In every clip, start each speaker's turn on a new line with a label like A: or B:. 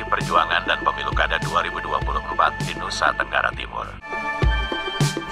A: PDI Perjuangan dan Pemilu Kada 2024 di Nusa Tenggara Timur.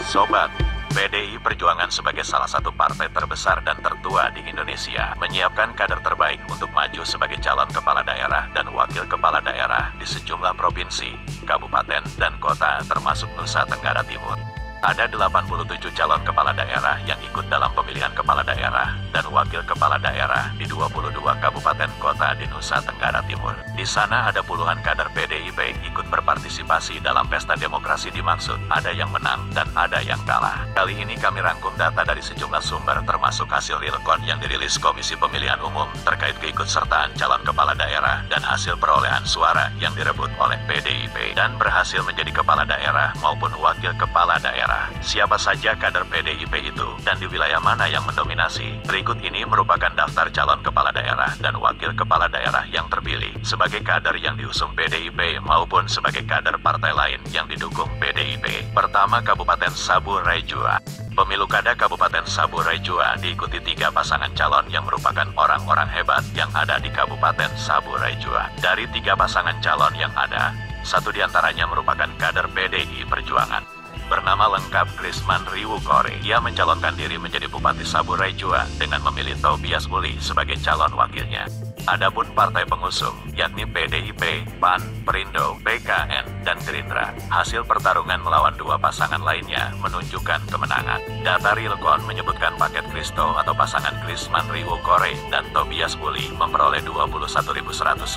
A: Sobat, PDI Perjuangan sebagai salah satu partai terbesar dan tertua di Indonesia menyiapkan kader terbaik untuk maju sebagai calon kepala daerah dan wakil kepala daerah di sejumlah provinsi, kabupaten, dan kota termasuk Nusa Tenggara Timur. Ada 87 calon kepala daerah yang ikut dalam pemilihan kepala daerah dan wakil kepala daerah di 22 kabupaten kota di Nusa Tenggara Timur. Di sana ada puluhan kader PDIP ikut berpartisipasi dalam pesta demokrasi dimaksud. Ada yang menang dan ada yang kalah. Kali ini kami rangkum data dari sejumlah sumber termasuk hasil realcon yang dirilis Komisi Pemilihan Umum terkait keikutsertaan calon kepala daerah dan hasil perolehan suara yang direbut oleh PDIP dan berhasil menjadi kepala daerah maupun wakil kepala daerah. Siapa saja kader PDIP itu dan di wilayah mana yang mendominasi? Berikut ini merupakan daftar calon kepala daerah dan wakil kepala daerah yang terpilih sebagai kader yang diusung PDIP maupun sebagai kader partai lain yang didukung PDIP. Pertama, Kabupaten Saburai Jua. Pemilu Kada Kabupaten Saburai Jua diikuti 3 pasangan calon yang merupakan orang-orang hebat yang ada di Kabupaten Saburai Jua. Dari 3 pasangan calon yang ada, satu diantaranya merupakan kader PDI Perjuangan. Bernama lengkap Krisman Riwukore. Ia mencalonkan diri menjadi Bupati Saburai Jua dengan memilih Tobias Muli sebagai calon wakilnya. Adapun partai pengusung, yakni PDIP, PAN, Perindo, PKN, dan Gerindra. Hasil pertarungan melawan 2 pasangan lainnya menunjukkan kemenangan. Data realcon menyebutkan paket Kristo atau pasangan Krisman Riwukore dan Tobias Muli memperoleh 21.153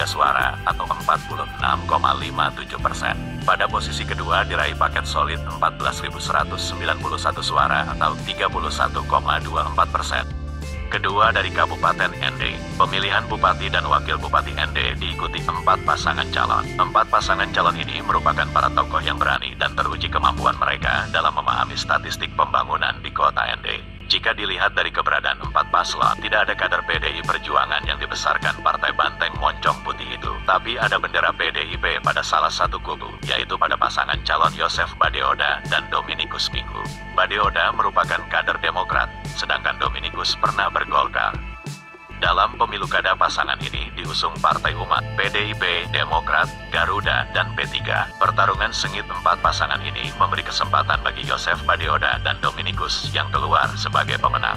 A: suara atau 46,57%. Pada posisi kedua diraih paket solid 14.191 suara atau 31,24%. Kedua dari Kabupaten ND, pemilihan Bupati dan Wakil Bupati ND diikuti 4 pasangan calon. 4 pasangan calon ini merupakan para tokoh yang berani dan teruji kemampuan mereka dalam memahami statistik pembangunan di kota ND. Jika dilihat dari keberadaan 4 paslon, tidak ada kader PDI Perjuangan yang dibesarkan Partai Banteng Moncong Putih itu. Tapi ada bendera PDIP pada salah satu kubu, yaitu pada pasangan calon Yosef Badeoda dan Dominikus Minggu. Badeoda merupakan kader Demokrat, sedangkan Dominikus pernah bergolkar. Dalam pemilu kada pasangan ini diusung Partai Umat, PDIP, Demokrat, Garuda, dan P3. Pertarungan sengit 4 pasangan ini memberi kesempatan bagi Yosef Badeoda dan Dominikus yang keluar sebagai pemenang.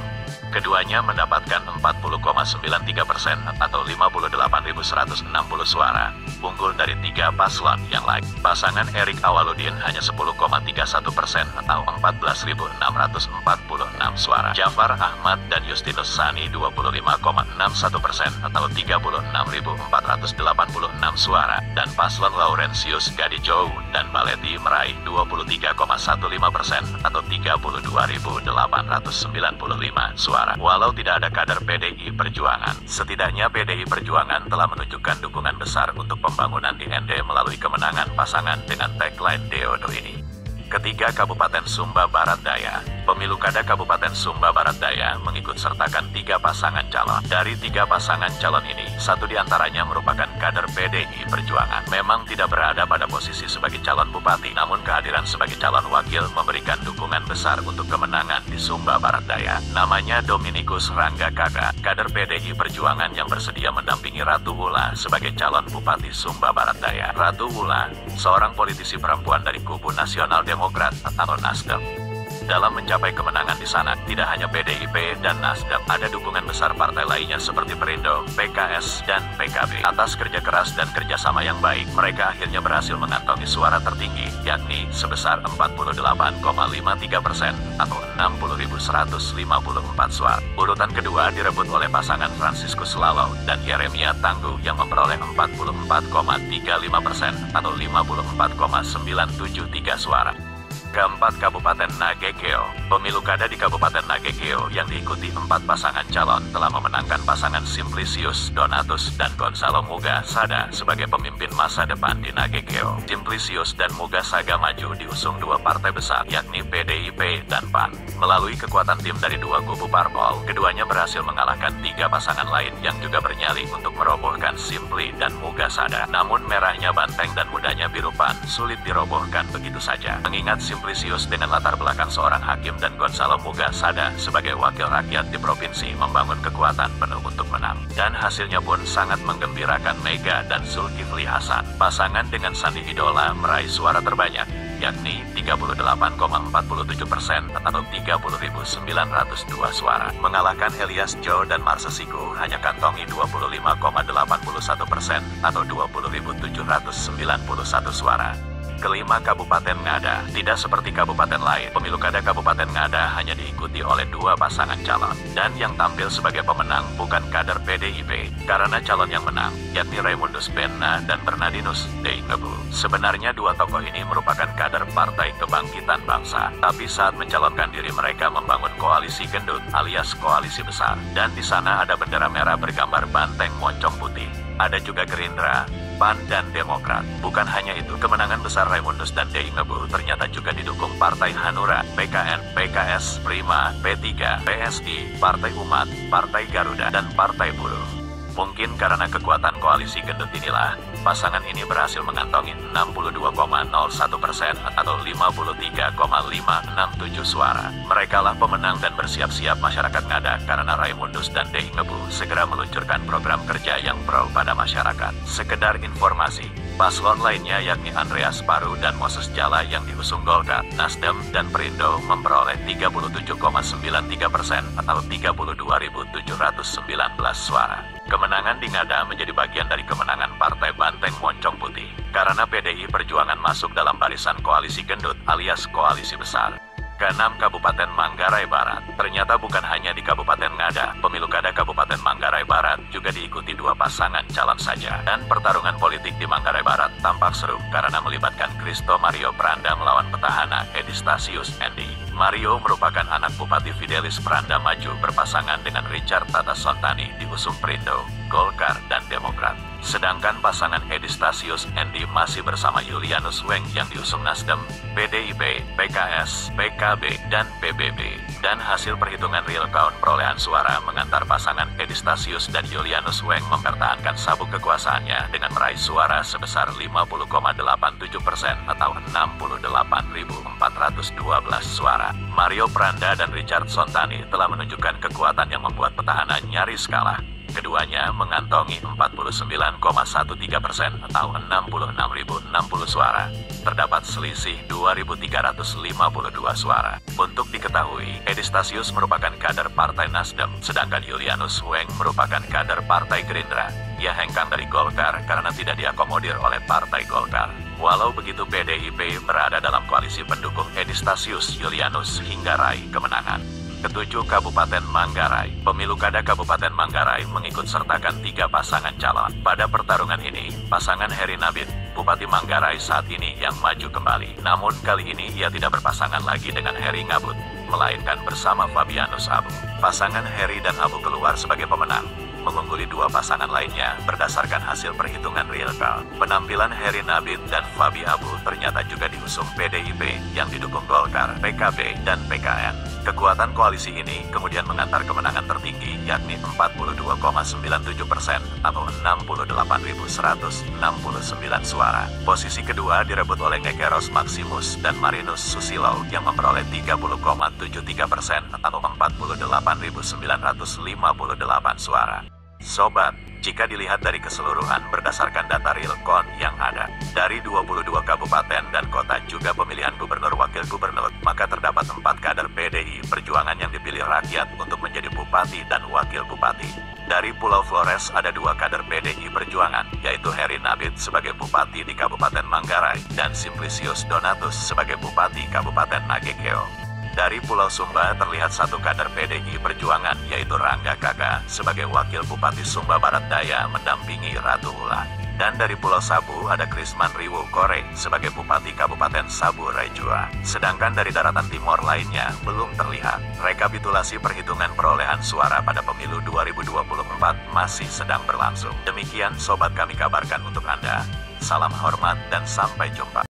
A: Keduanya mendapatkan 40,93% atau 58.160 suara, unggul dari 3 paslon yang lain. Pasangan Erik Awaludin hanya 10,31% atau 14.646 suara. Jafar Ahmad dan Justinus Sani 25,61% atau 36.486 suara. Dan paslon Laurentius Gadijou dan Baleti meraih 23,15% atau 32.895 suara. Walau tidak ada kader PDI Perjuangan, setidaknya PDI Perjuangan telah menunjukkan dukungan besar untuk pembangunan di ND melalui kemenangan pasangan dengan tagline Deodo ini. Ketiga, Kabupaten Sumba Barat Daya. Pemilu kada Kabupaten Sumba Barat Daya mengikut sertakan 3 pasangan calon. Dari 3 pasangan calon ini, satu diantaranya merupakan kader PDI Perjuangan. Memang tidak berada pada posisi sebagai calon bupati, namun kehadiran sebagai calon wakil memberikan dukungan besar untuk kemenangan di Sumba Barat Daya. Namanya Dominikus Rangga Kaga, kader PDI Perjuangan yang bersedia mendampingi Ratu Wula sebagai calon bupati Sumba Barat Daya. Ratu Wula, seorang politisi perempuan dari kubu Nasional Demokrat atau Nasdem. Dalam mencapai kemenangan di sana, tidak hanya PDIP dan Nasdem, ada dukungan besar partai lainnya seperti Perindo, PKS, dan PKB. Atas kerja keras dan kerjasama yang baik, mereka akhirnya berhasil mengantongi suara tertinggi, yakni sebesar 48,53% atau 60.154 suara. Urutan kedua direbut oleh pasangan Franciscus Lalo dan Yeremia Tangguh yang memperoleh 44,35% atau 54,973 suara. Keempat, Kabupaten Nagekeo. Pemilu kada di Kabupaten Nagekeo yang diikuti 4 pasangan calon telah memenangkan pasangan Simplicius Donatus dan Gonzalo Muga Sada sebagai pemimpin masa depan di Nagekeo. Simplicius dan Muga Saga maju diusung 2 partai besar, yakni PDIP dan PAN. Melalui kekuatan tim dari 2 kubu parpol, keduanya berhasil mengalahkan 3 pasangan lain yang juga bernyali untuk merobohkan Simpli dan Muga Sada. Namun merahnya banteng dan mudanya biru PAN sulit dirobohkan begitu saja. Mengingat Simplicius dengan latar belakang seorang hakim dan Gonzalo Mugasada sebagai wakil rakyat di provinsi membangun kekuatan penuh untuk menang. Dan hasilnya pun sangat menggembirakan Mega dan Zulkifli Hasan. Pasangan dengan Sandi Idola meraih suara terbanyak, yakni 38,47% atau 30.902 suara. Mengalahkan Elias Joe dan Marsesiku hanya kantongi 25,81% atau 20.791 suara. Kelima, Kabupaten Ngada. Tidak seperti kabupaten lain, pemilu kada Kabupaten Ngada hanya diikuti oleh 2 pasangan calon. Dan yang tampil sebagai pemenang bukan kader PDIP, karena calon yang menang, yakni Raimundus Benna dan Bernardinus Deingebu. Sebenarnya 2 tokoh ini merupakan kader Partai Kebangkitan Bangsa, tapi saat mencalonkan diri mereka membangun koalisi gendut alias koalisi besar. Dan di sana ada bendera merah bergambar banteng moncong putih. Ada juga Gerindra, PAN, dan Demokrat. Bukan hanya itu, kemenangan besar Raimundus dan Deingebu ternyata juga didukung Partai Hanura, PKN, PKS, Prima, P3, PSI, Partai Umat, Partai Garuda, dan Partai Buruh. Mungkin karena kekuatan koalisi gendut inilah, pasangan ini berhasil mengantongi 62,01% atau 53,567 suara. Merekalah pemenang dan bersiap-siap masyarakat Ngada karena Raimundus dan Deingebu segera meluncurkan program kerja yang pro pada masyarakat. Sekedar informasi, paslon lainnya yakni Andreas Paru dan Moses Jala yang diusung Golkar, Nasdem, dan Perindo memperoleh 37,93% atau 32.719 suara. Kemenangan di Ngada menjadi bagian dari kemenangan Partai Banteng Moncong Putih, karena PDI Perjuangan masuk dalam barisan koalisi gendut alias koalisi besar. Keenam, Kabupaten Manggarai Barat. Ternyata bukan hanya di Kabupaten Ngada, pemilu kada Kabupaten Manggarai Barat juga diikuti 2 pasangan calon saja. Dan pertarungan politik di Manggarai Barat tampak seru karena melibatkan Kristo Mario Pranda melawan petahana Edistasius Endi. Mario merupakan anak Bupati Fidelis Pranda maju berpasangan dengan Richard Tata Sontani diusung Perindo, Golkar, dan Demokrat. Sedangkan pasangan Edistasius Endi masih bersama Julianus Weng yang diusung Nasdem, PDIP, PKS, PKB, dan PBB. Dan hasil perhitungan real count perolehan suara mengantar pasangan Edistasius dan Julianus Weng mempertahankan sabuk kekuasaannya dengan meraih suara sebesar 50,87% atau 68.412 suara. Mario Pranda dan Richard Sontani telah menunjukkan kekuatan yang membuat petahana nyaris kalah. Keduanya mengantongi 49,13% atau 66.060 suara. Terdapat selisih 2.352 suara. Untuk diketahui, Edistasius merupakan kader Partai Nasdem, sedangkan Julianus Weng merupakan kader Partai Gerindra. Ia hengkang dari Golkar karena tidak diakomodir oleh Partai Golkar. Walau begitu, PDIP berada dalam koalisi pendukung Edistasius Julianus hingga raih kemenangan. Ketujuh, Kabupaten Manggarai. Pemilu kada Kabupaten Manggarai mengikut sertakan 3 pasangan calon. Pada pertarungan ini, pasangan Heri Nabit, Bupati Manggarai saat ini yang maju kembali. Namun kali ini ia tidak berpasangan lagi dengan Heri Ngabut, melainkan bersama Fabianus Abu. Pasangan Heri dan Abu keluar sebagai pemenang, mengungguli 2 pasangan lainnya berdasarkan hasil perhitungan real count. Penampilan Heri Nabit dan Fabi Abu ternyata juga diusung PDIP yang didukung Golkar, PKB, dan PKN. Kekuatan koalisi ini kemudian mengantar kemenangan tertinggi yakni 42,97% atau 68.169 suara. Posisi kedua direbut oleh Ngekeros Maximus dan Marinus Susilo yang memperoleh 30,73% atau 48.958 suara. Sobat, jika dilihat dari keseluruhan berdasarkan data real count yang ada, dari 22 kabupaten dan kota juga pemilihan gubernur wakil gubernur, maka terdapat 4 kader PDI Perjuangan yang dipilih rakyat untuk menjadi bupati dan wakil bupati. Dari Pulau Flores ada 2 kader PDI Perjuangan, yaitu Heri Nabit sebagai bupati di Kabupaten Manggarai dan Simplicius Donatus sebagai bupati Kabupaten Nagekeo. Dari Pulau Sumba terlihat 1 kader PDI Perjuangan yaitu Rangga Kaka sebagai wakil Bupati Sumba Barat Daya mendampingi Ratu Ulah. Dan dari Pulau Sabu ada Krisman Riwu Kore sebagai Bupati Kabupaten Sabu Rejua. Sedangkan dari daratan timur lainnya belum terlihat. Rekapitulasi perhitungan perolehan suara pada pemilu 2024 masih sedang berlangsung. Demikian sobat kami kabarkan untuk Anda. Salam hormat dan sampai jumpa.